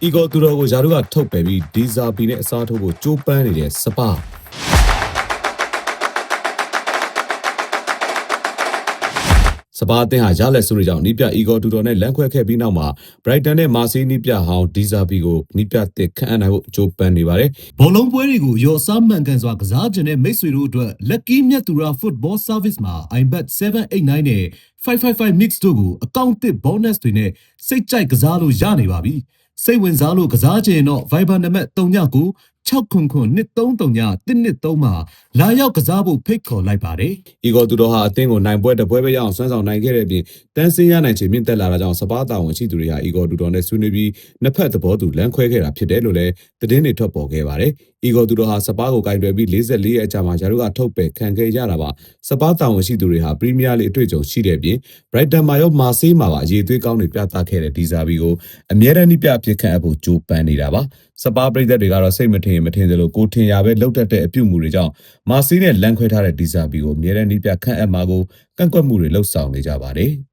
Igor Tudor ကိုယာရုကထုတ်ပယ်ပြီးဒီဇာဘီနဲ့အစားထိုးဖို့ကြိုးပမ်းနေတဲ့စပါစပါအသင်းဟာရလက်စုတွေကြောင့်နီးပြ Igor Tudor နဲ့လမ်းခွဲခဲ့ပြီးနောက်မှာ Brighton နဲ့ Marseille နီးပြဟောင်းဒီဇာဘီကိုနီးပြတစ်ခန့်အပ်နိုင်ဖို့ကြိုးပမ်းနေပါတယ်။ဘောလုံးပွဲတွေကိုရော်စားမှန်ကန်စွာကစားခြင်းနဲ့မိတ်ဆွေတို့အတွက် Lucky မြတ်သူရ Football Service မှာ iBet 789နဲ့555 Mix တို့ကိုအကောင့်တစ် bonus တွေနဲ့စိတ်ကြိုက်ကစားလို့ရနေပါပြီ။စိတ်ဝင်စားလို့ကစားခြင်းတော့ Viber နံပါတ်39 600-233-113မှာလာရောက်ကစားဖို့ဖိတ်ခေါ်လိုက်ပါတယ်။ Igor Tudor ဟာအသင်းကိုနိုင်ပွဲတစ်ပွဲပဲရအောင်ဆွမ်းဆောင်နိုင်ခဲ့တဲ့အပြင်တန်းစင်းရနိုင်ခြင်းမြင့်တက်လာတာကြောင့်စပါးတာဝန်ရှိသူတွေဟာ Igor Tudor နဲ့ဆွေးနွေးပြီးနှစ်ဖက်သဘောတူလမ်းခွဲခဲ့တာဖြစ်တယ်လို့လည်းသတင်းတွေထွက်ပေါ်ခဲ့ပါတယ်။ Igor Tudor ဟာစပါးကိုကင်တွယ်ပြီး44ရက်အကြာမှာယာရုကထုတ်ပယ်ခံခဲ့ရတာပါ။စပါးတာဝန်ရှိသူတွေဟာပရီးမီးယားလိအတွေ့အကြုံရှိတဲ့အပြင် Brighton မှာရောမာဆေးမှာပါအရေးသွေးကောင်းတွေပြသခဲ့တဲ့ဒီဇာဘီကိုအမြဲတမ်းနှိပြအဖြစ်ခန့်အပ်ဖို့ကြိုးပမ်းနေတာပါ။စပါးပရိသတ်တွေကတော့စိတ်မထင်သလိုကိုထင်ရပဲလှုပ်တတ်တဲ့အပြုတ်မှုတွေကြောင့်မာဆေးနဲ့လမ်းခွဲထားတဲ့ဒီဇာဘီကိုအမြဲတမ်းနှိပြခန့်အပ်မှာကိုကန့်ကွက်မှုတွေလှုပ်ဆောင်နေကြပါတယ်။